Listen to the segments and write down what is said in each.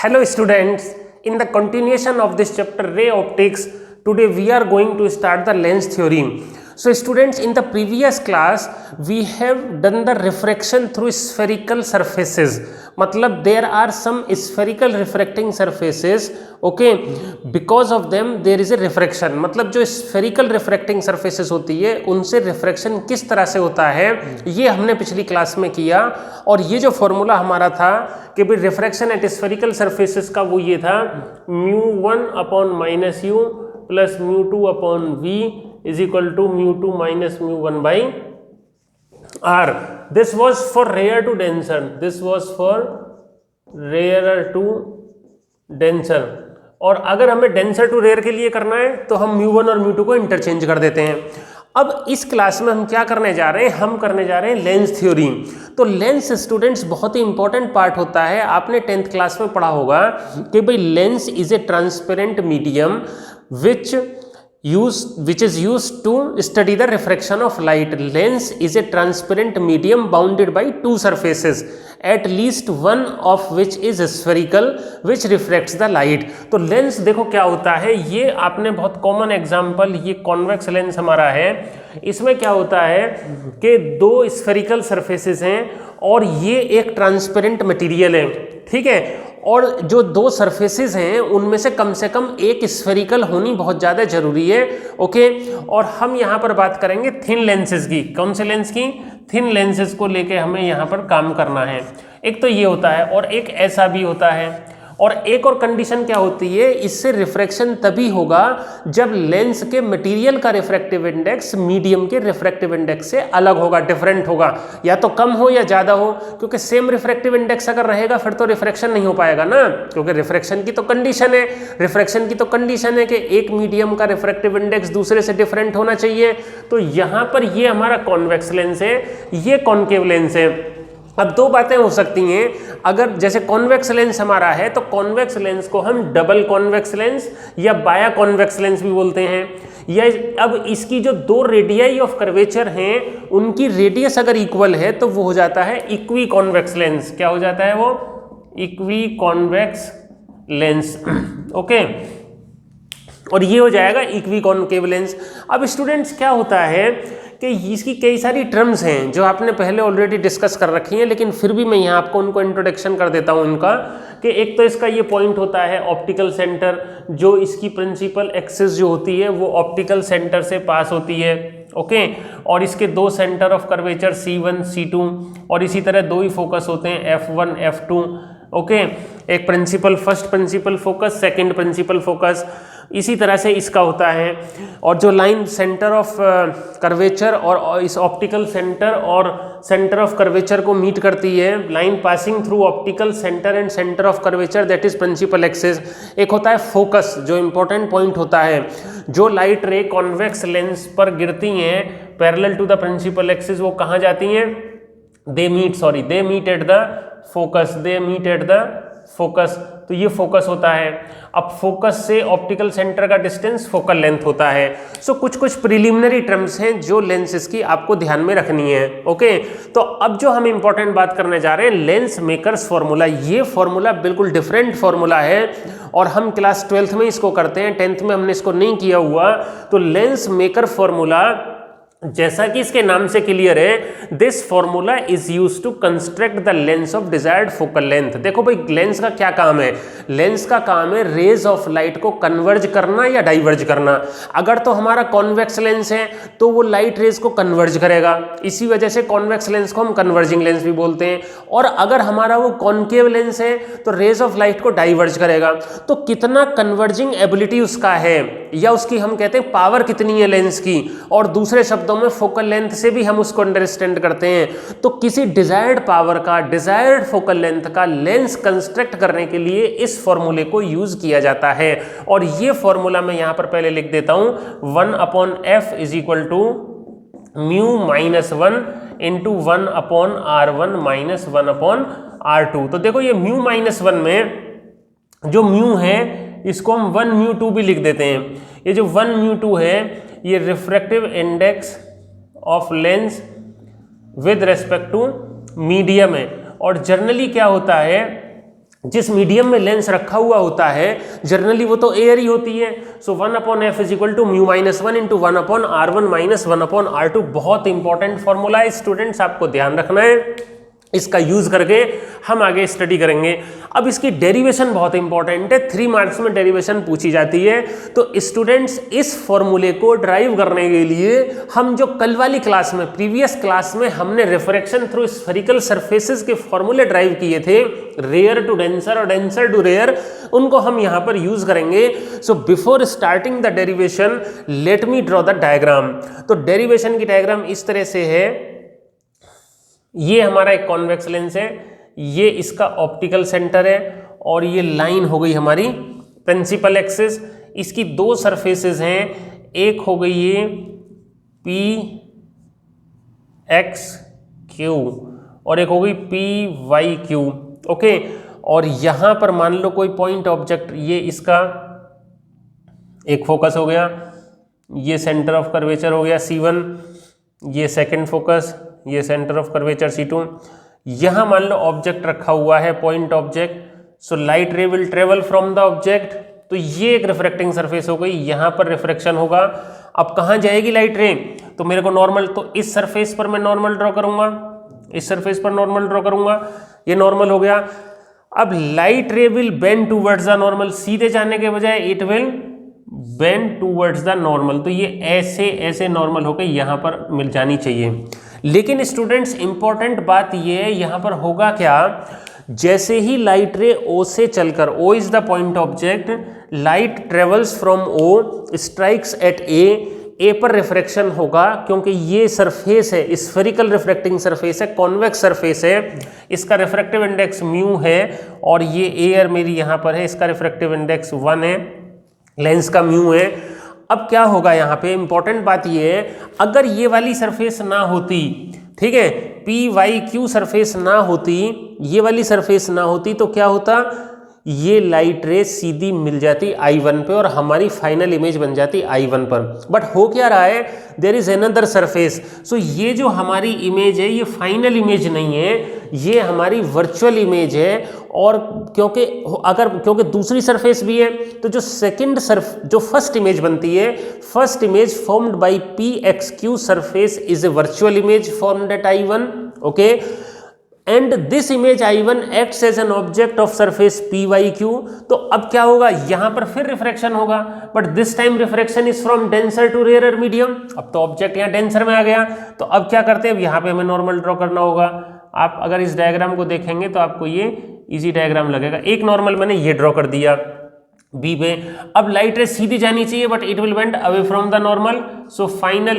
Hello students, in the continuation of this chapter ray optics, today we are going to start the lens theory. So students, in the previous class we have done the refraction through spherical surfaces. मतलब there are some spherical refracting surfaces, okay, because of them there is a refraction. मतलब जो spherical refracting surfaces होती है उनसे refraction किस तरह से होता है ये हमने पिछली क्लास में किया। और ये जो फॉर्मूला हमारा था कि भाई रिफ्रैक्शन एट स्फेरिकल सरफेसेस का वो ये था μ1 upon minus u plus μ2 upon v is equal to μ2 minus μ1 by r. This was for rare to denser, this was for rare to denser. और अगर हमें डेंसर टू रेयर के लिए करना है तो हम μ1 और μ2 को इंटरचेंज कर देते हैं. अब इस क्लास में हम क्या करने जा रहे हैं, हम करने जा रहे हैं लेंस थ्योरी. तो लेंस स्टूडेंट्स बहुत ही इंपॉर्टेंट पार्ट होता है. आपने 10th क्लास में पढ़ा होगा कि भाई lens is a transparent medium which is used to study the refraction of light. Lens is a transparent medium bounded by two surfaces, at least one of which is spherical, which refracts the light. तो lens देखो क्या होता है, ये आपने बहुत common example, ये convex lens हमारा है. इसमें क्या होता है कि दो स्फेरिकल सरफेसेस हैं और ये एक ट्रांसपेरेंट मटेरियल है, ठीक है. और जो दो सरफेसेस हैं उनमें से कम एक स्फेरिकल होनी बहुत ज़्यादा ज़रूरी है, ओके. और हम यहाँ पर बात करेंगे थिन लेंसेज की. कौन से लेंस की? थिन लेंसेज को लेके हमें यहाँ पर काम करना है. एक तो ये होता है और एक ऐसा भी होता है. और एक और कंडीशन क्या होती है, इससे रिफ्रैक्शन तभी होगा जब लेंस के मटेरियल का रिफ्रैक्टिव इंडेक्स मीडियम के रिफ्रैक्टिव इंडेक्स से अलग होगा, डिफरेंट होगा, या तो कम हो या ज़्यादा हो. क्योंकि सेम रिफ्रैक्टिव इंडेक्स अगर रहेगा फिर तो रिफ्रैक्शन नहीं हो पाएगा ना, क्योंकि रिफ्रैक्शन की तो कंडीशन है, रिफ्रैक्शन की तो कंडीशन है कि एक मीडियम का रिफ्रैक्टिव इंडेक्स दूसरे से डिफरेंट होना चाहिए. तो यहाँ पर ये हमारा कॉन्वेक्स लेंस है, ये कॉन्केव लेंस है. अब दो बातें हो सकती हैं. अगर जैसे कॉन्वेक्स लेंस हमारा है तो कॉन्वेक्स लेंस को हम डबल कॉन्वेक्स लेंस या बाया कॉन्वेक्स लेंस भी बोलते हैं. या अब इसकी जो दो रेडियाई ऑफ कर्वेचर हैं उनकी रेडियस अगर इक्वल है तो वो हो जाता है इक्वी कॉन्वेक्स लेंस. क्या हो जाता है वो? Equi convex lens, okay. और ये हो जाएगा इक्वी कॉन्केव लेंस. अब स्टूडेंट्स क्या होता है कि इसकी कई सारी टर्म्स हैं जो आपने पहले ऑलरेडी डिस्कस कर रखी हैं, लेकिन फिर भी मैं यहाँ आपको उनको इंट्रोडक्शन कर देता हूँ इनका. कि एक तो इसका ये पॉइंट होता है ऑप्टिकल सेंटर, जो इसकी प्रिंसिपल एक्सिस जो होती है वो ऑप्टिकल सेंटर से पास होती है, ओके. और इसके दो centre of curvature C1 C2 और इसी तरह दो ही फोकस होते हैं F1 F2, ओके. एक principal, first principal focus, second principal focus, इसी तरह से इसका होता है. और जो लाइन सेंटर ऑफ कर्वेचर और इस ऑप्टिकल सेंटर और सेंटर ऑफ कर्वेचर को मीट करती है, line passing through optical centre and centre of curvature, that is principal axis. एक होता है फोकस, जो इंपॉर्टेंट पॉइंट होता है, जो लाइट रे कॉन्वेक्स लेंस पर गिरती हैं parallel to the principal axis, वो कहाँ जाती हैं? They meet at the focus, they meet at the focus. तो ये फोकस होता है. अब फोकस से ऑप्टिकल सेंटर का डिस्टेंस फोकल लेंथ होता है. सो कुछ प्रिलिमिनरी टर्म्स हैं जो लेंसेज की आपको ध्यान में रखनी है, ओके. तो अब जो हम इंपॉर्टेंट बात करने जा रहे हैं, लेंस मेकर्स फॉर्मूला. ये फॉर्मूला बिल्कुल डिफरेंट फॉर्मूला है और हम क्लास 12th में इसको करते हैं, 10th में हमने इसको नहीं किया हुआ. तो लेंस मेकर फॉर्मूला, जैसा कि इसके नाम से क्लियर है, this formula is used to construct the lens of desired focal length. देखो भाई, लेंस का क्या काम है? लेंस का काम है रेज ऑफ लाइट को कन्वर्ज करना या डाइवर्ज करना. अगर तो हमारा कॉन्वेक्स लेंस है तो वो लाइट रेज को कन्वर्ज करेगा, इसी वजह से कॉन्वेक्स लेंस को हम कन्वर्जिंग लेंस भी बोलते हैं. और अगर हमारा वो कॉन्केव लेंस है तो रेज ऑफ लाइट को डाइवर्ज करेगा. तो कितना कन्वर्जिंग एबिलिटी उसका है, या उसकी हम कहते हैं पावर कितनी है लेंस की, और दूसरे शब्दों में फोकल लेंथ से भी हम उसको अंडरस्टैंड करते हैं. तो किसी डिजायर्ड पावर का, डिजायर्ड फोकल लेंथ का लेंस कंस्ट्रक्ट करने के लिए इस फॉर्मूले को यूज किया जाता है. और ये फॉर्मूला मैं यहां पर पहले लिख देता हूं, 1/f is equal to μ-1 into 1/r1 minus 1/r2. तो देखो ये μ-1 में जो म्यू है इसको हम 1μ2 भी लिख देते हैं. ये जो 1μ2 है ये refractive index of lens with respect to medium है. और जनरली क्या होता है, जिस मीडियम में लेंस रखा हुआ होता है जनरली वो तो एयर ही होती है। So 1/f equal to mu minus 1 into 1/r1 minus 1/r2। बहुत इंपॉर्टेंट फॉर्मूला है स्टूडेंट्स, आपको ध्यान रखना है, इसका यूज करके हम आगे स्टडी करेंगे। अब इसकी डेरिवेशन बहुत इंपॉर्टेंट है, 3 मार्क्स में डेरिवेशन पूछी जाती है। तो स्टूडेंट्स इस फॉर्मूले को ड्राइव करने के लिए हम जो कल वाली क्लास में, प्रीवियस क्लास में हमने रिफ्रैक्शन थ्रू स्फेरिकल सरफेसेस के फॉर्मूले ड्राइव किए थे, रेयर टू डेंसर और डेंसर टू रेयर, उनको हम यहां पर यूज करेंगे। So before starting the derivation let me draw the diagram. तो डेरिवेशन की डायग्राम इस तरह से है, ये हमारा एक कॉन्वेक्स लेंस है, ये इसका ऑप्टिकल सेंटर है और ये लाइन हो गई हमारी प्रिंसिपल एक्सिस। इसकी 2 सरफेसेस हैं, एक हो गई ये पी एक्स क्यू और एक हो गई पी वाई क्यू। ओके, और यहां पर मान लो कोई पॉइंट ऑब्जेक्ट, ये इसका एक फोकस हो गया, ये सेंटर ऑफ कर्वेचर हो गया C1, ये सेकंड फोकस, ये सेंटर ऑफ कर्वेचर C2। यहां मान लो ऑब्जेक्ट रखा हुआ है, पॉइंट ऑब्जेक्ट। सो लाइट रे will travel from the object, तो ये एक रिफ्रैक्टिंग सरफेस हो गई, यहां पर रिफ्रैक्शन होगा। अब कहां जाएगी लाइट रे, तो मेरे को नॉर्मल, तो इस सरफेस पर मैं नॉर्मल ड्रॉ करूंगा, इस सरफेस पर नॉर्मल ड्रॉ करूंगा, ये नॉर्मल हो गया। अब लाइट रे will bend towards the normal, सीधे जाने के बजाय it will bend towards the normal, तो ये ऐसे ऐसे नॉर्मल होकर यहां पर मिल जानी चाहिए। लेकिन स्टूडेंट्स इंपॉर्टेंट बात ये है, यहां पर होगा क्या, जैसे ही लाइट रे O से चलकर, O is the point object, light travels from O strikes at A पर रिफ्रैक्शन होगा, क्योंकि ये सरफेस है, स्फेरिकल रिफ्रैक्टिंग सरफेस है, कॉन्वेक्स सरफेस है, इसका रिफ्रैक्टिव इंडेक्स म्यू है और ये एयर मेरी यहां पर है, इसका रिफ्रैक्टिव इंडेक्स 1 है, लेंस का म्यू है। अब क्या होगा यहाँ पे, इंपॉर्टेंट बात ये है, अगर ये वाली सरफेस ना होती, ठीक है, पी वाई क्यू सरफेस ना होती, ये वाली सरफेस ना होती, तो क्या होता, ये लाइट रे सीधी मिल जाती I1 पे और हमारी फाइनल इमेज बन जाती I1 पर। बट हो क्या रहा है, देयर इज अनदर सरफेस। सो ये जो हमारी इमेज है ये फाइनल इमेज नहीं है, ये हमारी वर्चुअल इमेज है। और क्योंकि दूसरी सरफेस भी है, तो जो फर्स्ट इमेज बनती है, first image formed by P X Q surface is a virtual image formed at I1, okay, and this image I1 acts as an object of surface PYQ। तो अब क्या होगा, यहां पर फिर रिफ्रैक्शन होगा, but this time refraction is from denser to rare medium. अब तो ऑब्जेक्ट यहां डेंसर में आ गया, तो अब क्या करते हैं, यहां पे हमें नॉर्मल ड्रॉ करना होगा। आप अगर इस डायग्राम को देखेंगे तो आपको ये इजी डायग्राम लगेगा। एक नॉर्मल मैंने ये ड्रॉ कर दिया बी पे। अब लाइट रे सीधी जानी चाहिए, but it will bend away from the normal, so final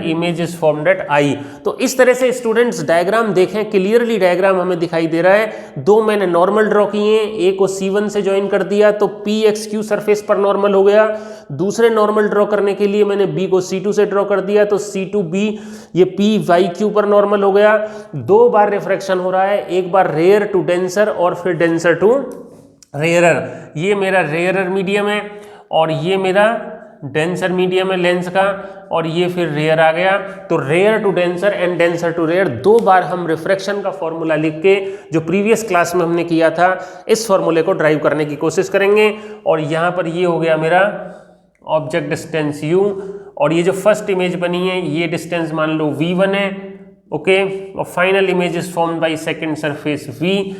image is formed at I. तो इस तरह से स्टूडेंट्स डायग्राम देखें, क्लियरली डायग्राम हमें दिखाई दे रहा है। 2 मैंने नॉर्मल ड्रॉ किए, एक को C1 से ज्वाइन कर दिया तो PXQ सरफेस पर नॉर्मल हो गया। दूसरे नॉर्मल ड्रॉ करने के लिए मैंने B को C2 से ड्रॉ कर दिया तो C2B ये PYQ पर नॉर्मल हो गया। 2 बार रिफ्रैक्शन हो रहा है, एक बार रेयर टू डेंसर और फिर डेंसर टू रेयरर। ये मेरा रेयरर मीडियम है और ये मेरा डेंसर मीडियम है लेंस का, और ये फिर रेयर आ गया। तो rare to denser and denser to rare 2 बार हम रिफ्रैक्शन का फॉर्मूला लिख के, जो प्रीवियस क्लास में हमने किया था, इस फॉर्मूले को ड्राइव करने की कोशिश करेंगे। और यहाँ पर ये हो गया मेरा ऑब्जेक्ट डिस्टेंस U, और ये जो फर्स्ट इमेज बनी है ये डिस्टेंस मान लो V1 है, ओके, और final image is formed by second surface V।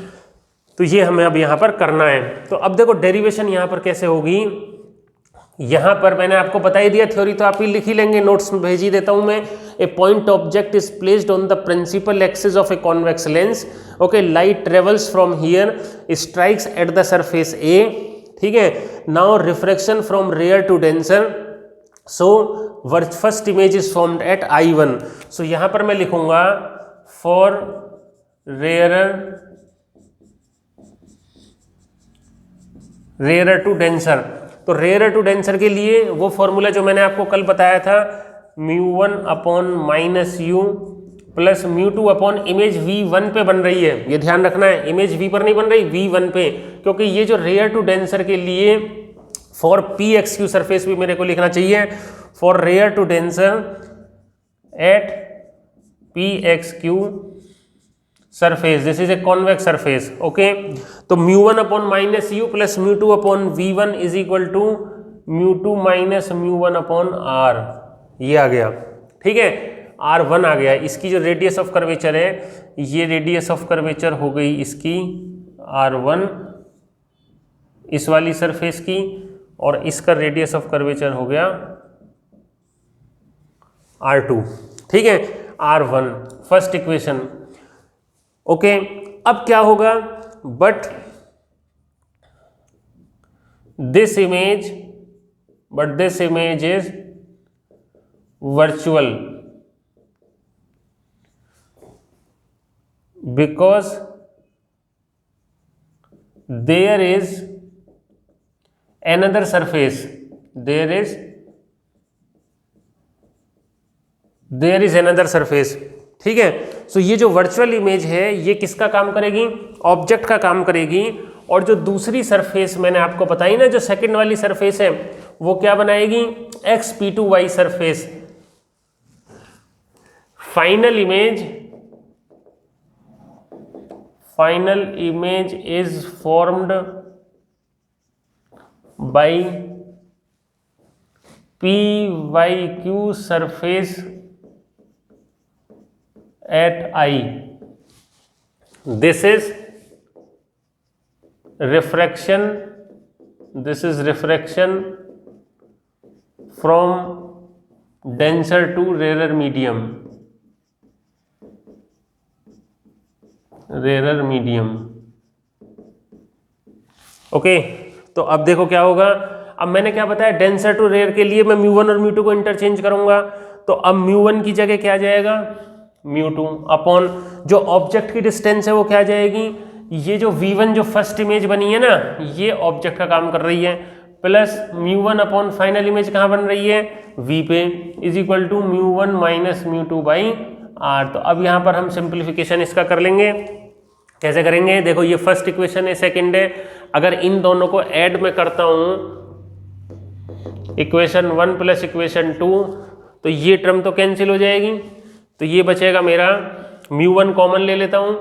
तो ये हमें अब यहाँ पर करना है। तो अब देखो डेरिवेशन यहाँ पर कैसे होगी, यहाँ पर मैंने आपको बता ही दिया, थ्योरी तो आप ही लिख ही लेंगे, नोट्स में भेज ही देता हूँ मैं। A point object is placed on the principal axis of a convex lens, okay, light travels from here, strikes at the surface A, ठीक है। Now refraction from rare to denser, so first image is formed at I1। सो यहाँ पर मैं लिखूंगा for rare to denser. तो rare to denser के लिए वो फॉर्मूला जो मैंने आपको कल बताया था, μ1/-u plus μ2 upon image V1 पे बन रही है, ये ध्यान रखना है, इमेज V पर नहीं बन रही, V1 पे, क्योंकि ये जो रेयर टू डेंसर के लिए फॉर PXQ सरफेस भी मेरे को लिखना चाहिए, for rare to denser at PXQ surface, this is a convex surface, okay. तो mu one upon minus u plus mu two upon v1 is equal to mu two minus mu one upon r, ये आ गया, ठीक है, R1 आ गया। इसकी जो रेडियस ऑफ कर्वेचर है, ये रेडियस ऑफ कर्वेचर हो गई इसकी R1 इस वाली सरफेस की, और इसका रेडियस ऑफ कर्वेचर हो गया R2, ठीक है, R1 फर्स्ट इक्वेशन, ओके। अब क्या होगा, but this image is virtual because there is another surface, there is another surface, ठीक है। सो ये जो वर्चुअल इमेज है ये किसका काम करेगी, ऑब्जेक्ट का काम करेगी, और जो दूसरी सरफेस मैंने आपको बताई ना, जो सेकंड वाली सरफेस है, वो क्या बनाएगी, xp2y surface. Final image is formed by PYQ surface at I. This is refraction from denser to rarer medium. Okay, तो अब देखो क्या होगा। अब मैंने क्या बताया, डेंसर टू रेयर के लिए मैं म्यू1 और म्यू2 को इंटरचेंज करूंगा, तो अब म्यू1 की जगह क्या जाएगा, म्यू2 अपॉन जो ऑब्जेक्ट की डिस्टेंस है वो क्या जाएगी, ये जो v1 जो फर्स्ट इमेज बनी है ना, ये ऑब्जेक्ट का काम कर रही है, plus mu one upon final image कहाँ बन रही है, v पे, is equal to mu one minus mu two by r. तो अब यहाँ पर हम सिंप्लीफिकेशन इसका कर लेंगे। कैसे करेंगे, देखो ये फर्स्ट इक्वेशन है, सेकंड है, अगर इन दोनों को ऐड में करता हूँ, इक्वेशन 1 प्लस इक्वेशन 2, तो ये टर्म तो कैंसिल हो जाएगी, तो ये बचेगा मेरा म्यू1 कॉमन ले लेता हूँ,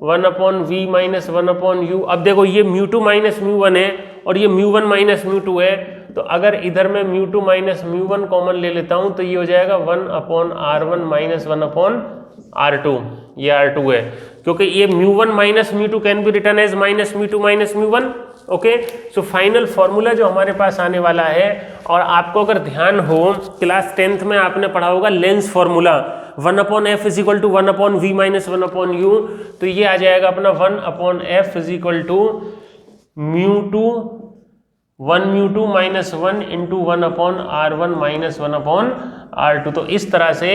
1 upon we minus 1 upon U. अब देखो ये म्यू2 माइनस म्यू1 है और ये म्यू1 माइनस म्यू2 है, तो अगर इधर मैं म्यू2 माइनस म्यू1 कॉमन ले लेता हूँ तो ये हो जाएगा 1 upon R1 minus 1 upon R2, ये R2 है, क्योंकि ये mu one minus mu two can be written as minus mu two minus mu one, okay. So final formula जो हमारे पास आने वाला है, और आपको अगर ध्यान हो क्लास 10th में आपने पढ़ा होगा lens formula, 1 upon f is equal to 1 upon we minus 1 upon u, तो ये आ जाएगा अपना 1 upon f is equal to mu two 1 mu two minus 1 into 1 upon R1 minus 1 upon R2। तो इस तरह से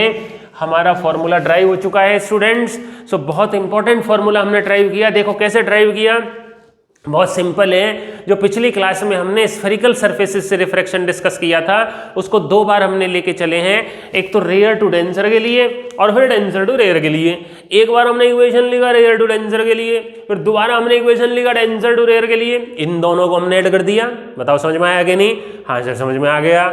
हमारा फॉर्मूला ड्राइव हो चुका है स्टूडेंट्स। सो बहुत इंपॉर्टेंट फॉर्मूला हमने ड्राइव किया। देखो कैसे ड्राइव किया, बहुत सिंपल है। जो पिछली क्लास में हमने स्फेरिकल सरफेसेस से रिफ्रैक्शन डिस्कस किया था, उसको 2 बार हमने लेके चले हैं, एक तो रेयर टू डेंसर के लिए और फिर डेंसर टू रेयर के लिए। एक बार हमने इक्वेशन लिखा रेयर टू डेंसर के लिए, फिर दोबारा हमने इक्वेशन लिखा डेंसर टू रेयर के लिए। इन दोनों को हमने ऐड कर दिया। बताओ समझ में आया कि नहीं? हाँ सर समझ में आ गया।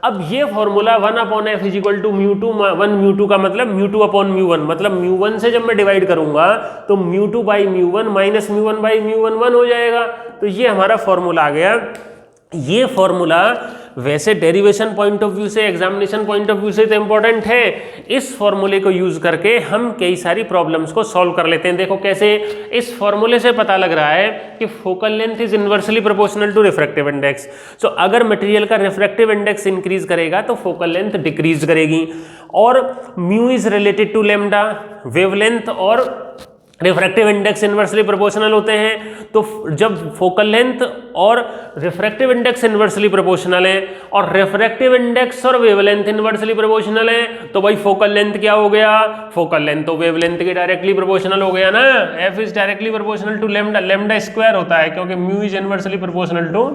अब ये formula 1 upon f is equal to mu two 1 mu two का मतलब म्यू2 अपॉन म्यू1, मतलब म्यू1 से जब मैं डिवाइड करूंगा तो म्यू2 बाई म्यू1 माइनस म्यू1 बाई म्यू1 1 हो जाएगा। तो ये हमारा फॉर्मूला आ गया। ये फॉर्मूला वैसे डेरिवेशन पॉइंट ऑफ व्यू से, एग्जामिनेशन पॉइंट ऑफ व्यू से तो इंपॉर्टेंट है। इस फॉर्मूले को यूज करके हम कई सारी प्रॉब्लम्स को सॉल्व कर लेते हैं। देखो कैसे, इस फॉर्मूले से पता लग रहा है कि focal length is inversely proportional to refractive index. So अगर मटेरियल का रिफ्रैक्टिव इंडेक्स इंक्रीज करेगा तो फोकल लेंथ डिक्रीज करेगी। और mu is related to lambda, wavelength और रिफ्रैक्टिव इंडेक्स इनवर्सली प्रोपोर्शनल होते हैं। तो जब फोकल लेंथ और रिफ्रैक्टिव इंडेक्स इनवर्सली प्रोपोर्शनल है और रिफ्रैक्टिव इंडेक्स और वेवलेंथ इनवर्सली प्रोपोर्शनल है, तो भाई फोकल लेंथ क्या हो गया? फोकल लेंथ तो वेवलेंथ के डायरेक्टली प्रोपोर्शनल हो गया ना। F is directly proportional to lambda, lambda square होता है क्योंकि mu is inversely proportional to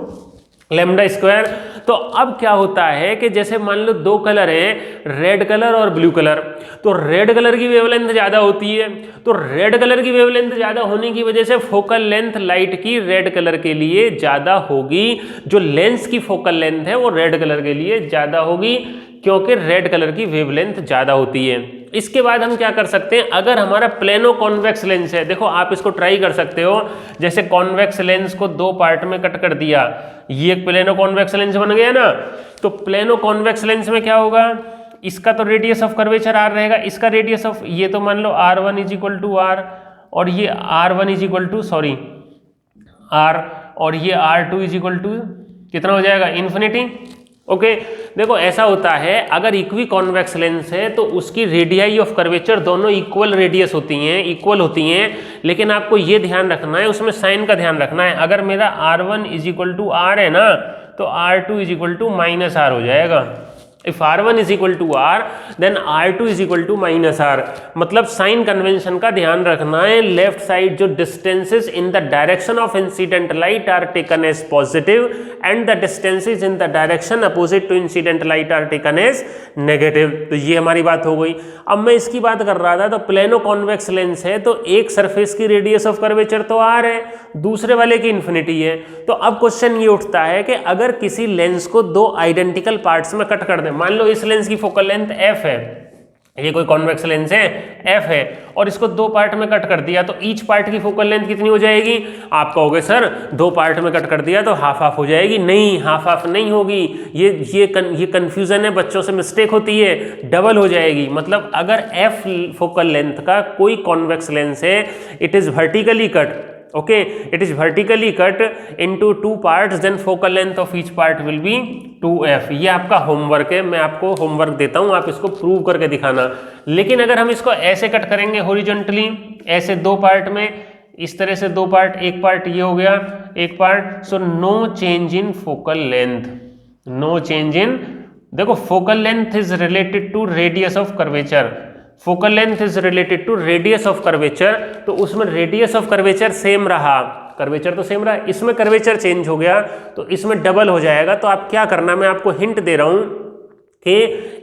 lambda square. तो अब क्या होता है कि जैसे मान लो 2 कलर है, रेड कलर और ब्लू कलर, तो रेड कलर की वेवलेंथ ज्यादा होती है। तो रेड कलर की वेवलेंथ ज्यादा होने की वजह से फोकल लेंथ लाइट की रेड कलर के लिए ज्यादा होगी। जो लेंस की फोकल लेंथ है वो रेड कलर के लिए ज्यादा होगी क्योंकि रेड कलर की वेवलेंथ ज्यादा होती है। इसके बाद हम क्या कर सकते हैं, अगर हमारा प्लेनो कॉन्वेक्स लेंस है, देखो आप इसको ट्राई कर सकते हो, जैसे कॉन्वेक्स लेंस को दो पार्ट में कट कर दिया, ये एक प्लेनो कॉन्वेक्स लेंस बन गया ना। तो प्लेनो कॉन्वेक्स लेंस में क्या होगा, इसका तो रेडियस ऑफ कर्वेचर आर रहेगा, इसका रेडियस ऑफ, ये तो मान लो r1 is equal to R, और ये r1 is equal to sorry r, और ये r2 इज इक्वल टू कितना हो जाएगा, इन्फिनिटी। ओके देखो ऐसा होता है, अगर इक्वी कॉन्वेक्स लेंस है तो उसकी रेडियाई ऑफ कर्वेचर दोनों इक्वल रेडियस होती हैं, इक्वल होती हैं, लेकिन आपको ये ध्यान रखना है, उसमें साइन का ध्यान रखना है। अगर मेरा r1 is equal to are है ना, तो r2 is equal to minus R हो जाएगा। If r1 is equal to R then r2 is equal to minus R. मतलब साइन कन्वेंशन का ध्यान रखना है, लेफ्ट साइड जो distances in the direction of incident light are taken as positive and the distances in the direction opposite to incident light are taken as negative. तो ये हमारी बात हो गई। अब मैं इसकी बात कर रहा था, तो प्लेनो कॉन्वेक्स लेंस है तो एक सरफेस की रेडियस ऑफ कर्वेचर तो r है, दूसरे वाले की इन्फिनिटी है। तो अब क्वेश्चन ये उठता है कि अगर किसी लेंस को दो आइडेंटिकल पार्ट्स में कट कर दें, मान लो इस लेंस की फोकल लेंथ f है, ये कोई कॉन्वेक्स लेंस है f है, और इसको दो पार्ट में कट कर दिया, तो ईच पार्ट की फोकल लेंथ कितनी हो जाएगी। आप कहोगे सर दो पार्ट में कट कर दिया तो हाफ हाफ हो जाएगी, नहीं हाफ हाफ नहीं होगी, ये कंफ्यूजन है, बच्चों से मिस्टेक होती है, डबल हो जाएगी। मतलब अगर f फोकल लेंथ का कोई कॉन्वेक्स लेंस है, it is vertically cut, okay, it is vertically cut into two parts, then focal length of each part will be 2f। ये आपका होमवर्क है, मैं आपको होमवर्क देता हूँ, आप इसको प्रूव करके दिखाना। लेकिन अगर हम इसको ऐसे कट करेंगे हॉरिजॉन्टली, ऐसे दो पार्ट में, इस तरह से दो पार्ट, एक पार्ट ये हो गया, एक part, so no change in focal length, no change in, देखो focal length is related to radius of curvature, focal length is related to radius of curvature, तो उसमें रेडियस ऑफ कर्वेचर सेम रहा, curvature तो same रहा, इसमें curvature change हो गया तो इसमें डबल हो जाएगा। तो आप क्या करना, मैं आपको हिंट दे रहा हूं कि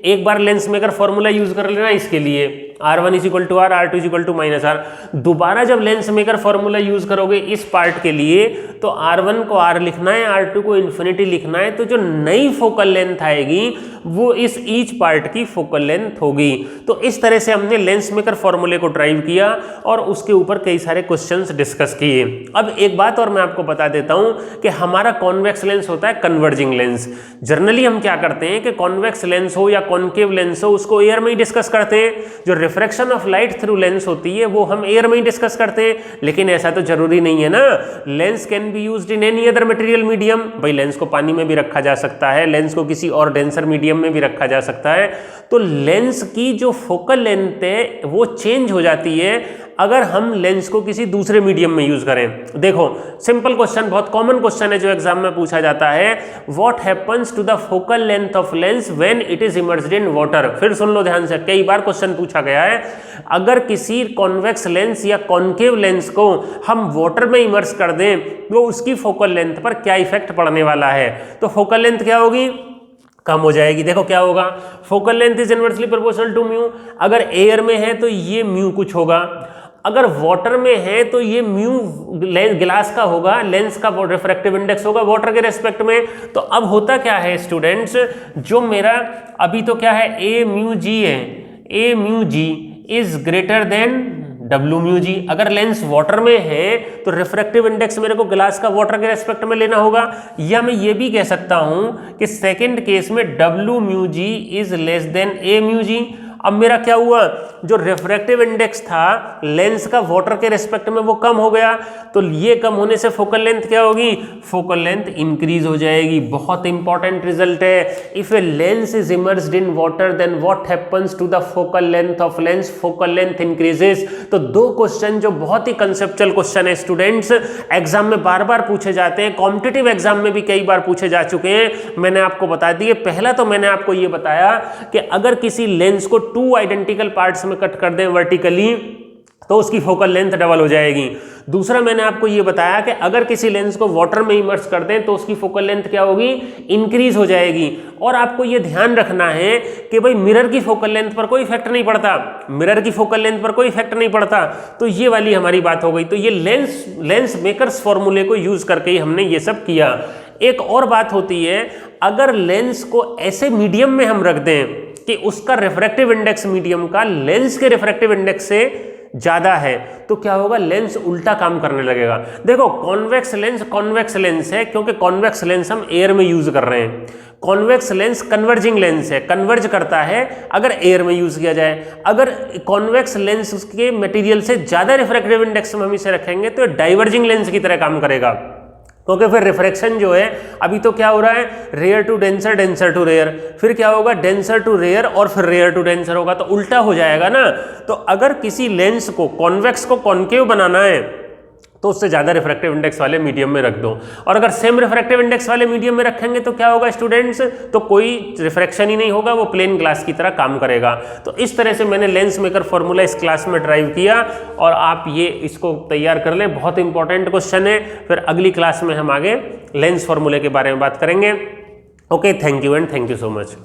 एक बार लेंस मेकर फॉर्मूला यूज कर लेना इसके लिए, r1 is equal to R, r2 is equal to minus R. दोबारा जब लेंस मेकर फॉर्मूला यूज करोगे इस पार्ट के लिए, तो r1 को r लिखना है, r2 को इन्फिनिटी लिखना है, तो जो नई फोकल लेंथ आएगी वो इस ईच पार्ट की फोकल लेंथ होगी। तो इस तरह से हमने लेंस मेकर फॉर्मूले को ड्राइव किया और उसके ऊपर कई सारे क्वेश्चंस डिस्कस किए। अब एक बात और मैं आपको बता देता हूं कि हमारा कॉन्वेक्स लेंस होता है कन्वर्जिंग लेंस। जनरली हम क्या करते हैं कि कॉन्वेक्स लेंस हो या कॉन्केव लेंस हो, उसको एयर में ही डिस्कस करते हैं। जो refraction of light through lens होती है वो हम एयर में ही डिस्कस करते हैं, लेकिन ऐसा तो जरूरी नहीं है ना। Lens can be used in any other material medium, भाई लेंस को पानी में भी रखा जा सकता है, लेंस को किसी और डेंसर मीडियम में भी रखा जा सकता है। तो लेंस की जो फोकल लेंथ है वो चेंज हो जाती है अगर हम लेंस को किसी दूसरे मीडियम में यूज करें। देखो सिंपल क्वेश्चन, बहुत कॉमन क्वेश्चन है जो एग्जाम में पूछा जाता है, what happens to the focal length of lens when it is immersed in water. फिर सुन लो ध्यान से, कई बार क्वेश्चन पूछा गया है, अगर किसी कॉन्वेक्स लेंस या कॉन्केव लेंस को हम वाटर में इमर्ज कर दें तो उसकी फोकल लेंथ पर क्या इफेक्ट पड़ने वाला है। तो फोकल लेंथ क्या होगी, कम हो जाएगी। देखो क्या होगा, focal length is inversely proportional to mu. अगर एयर में है तो ये म्यू कुछ होगा, अगर वाटर में है तो ये म्यू गिलास का होगा, लेंस का रिफ्रैक्टिव इंडेक्स होगा वाटर के रेस्पेक्ट में। तो अब होता क्या है स्टूडेंट्स, जो मेरा अभी तो क्या है ए म्यू जी है, A mu G is greater than W mu G. अगर लेंस वाटर में है तो रिफ्रैक्टिव इंडेक्स मेरे को ग्लास का वाटर के रेस्पेक्ट में लेना होगा, या मैं ये भी कह सकता हूं कि सेकंड केस में W mu G is less than A mu G. अब मेरा क्या हुआ, जो रिफ्रैक्टिव इंडेक्स था लेंस का वाटर के रेस्पेक्ट में वो कम हो गया, तो ये कम होने से फोकल लेंथ क्या होगी, फोकल लेंथ इंक्रीज हो जाएगी। बहुत इंपॉर्टेंट रिजल्ट है। If a lens is immersed in water then what happens to the focal length of lens, focal length increases. तो दो क्वेश्चन जो बहुत ही कंसेप्चुअल क्वेश्चन है स्टूडेंट्स, एग्जाम में बार बार पूछे जाते हैं, कॉम्पिटिटिव एग्जाम में भी कई बार पूछे जा चुके हैं, मैंने आपको बता दिए। पहला तो मैंने आपको ये बताया कि अगर किसी लेंस को टू आइडेंटिकल पार्ट्स में कट कर दें वर्टिकली तो उसकी फोकल लेंथ डबल हो जाएगी। दूसरा मैंने आपको ये बताया कि अगर किसी लेंस को वाटर में इमर्ज कर दें तो उसकी फोकल लेंथ क्या होगी, इंक्रीज हो जाएगी। और आपको ये ध्यान रखना है कि भाई मिरर की फोकल लेंथ पर कोई इफेक्ट नहीं पड़ता, मिरर की फोकल लेंथ पर कोई इफेक्ट नहीं पड़ता। तो ये वाली हमारी बात हो गई। तो ये लेंस मेकर्स फॉर्मूले को यूज करके ही हमने ये सब किया। एक और बात होती है, अगर लेंस को ऐसे मीडियम में हम रख दें कि उसका रिफ्रैक्टिव इंडेक्स मीडियम का लेंस के रिफ्रैक्टिव इंडेक्स से ज्यादा है, तो क्या होगा, लेंस उल्टा काम करने लगेगा। देखो कॉन्वेक्स लेंस है क्योंकि कॉन्वेक्स लेंस हम एयर में यूज कर रहे हैं। कॉन्वेक्स लेंस कन्वर्जिंग लेंस है, कन्वर्ज करता है अगर एयर में यूज किया जाए। अगर कॉन्वेक्स लेंस के मटेरियल से ज्यादा रिफ्रैक्टिव इंडेक्स में हम इसे रखेंगे तो डाइवर्जिंग लेंस की तरह काम करेगा, क्योंकि फिर रिफ्रैक्शन जो है, अभी तो क्या हो रहा है, rare to denser, denser to rare, फिर क्या होगा, डेंसर टू रेयर और फिर रेयर टू डेंसर होगा, तो उल्टा हो जाएगा ना। तो अगर किसी लेंस को कॉन्वेक्स को कॉन्केव बनाना है तो उससे ज़्यादा रिफ्रैक्टिव इंडेक्स वाले मीडियम में रख दो, और अगर सेम रिफ्रैक्टिव इंडेक्स वाले मीडियम में रखेंगे तो क्या होगा स्टूडेंट्स, तो कोई रिफ्रैक्शन ही नहीं होगा, वो प्लेन ग्लास की तरह काम करेगा। तो इस तरह से मैंने लेंस मेकर फॉर्मूला इस क्लास में ड्राइव किया, और आप ये इसको तैयार कर लें, बहुत इंपॉर्टेंट क्वेश्चन है। फिर अगली क्लास में हम आगे लेंस फॉर्मूले के बारे में बात करेंगे। Okay, thank you and thank you so much.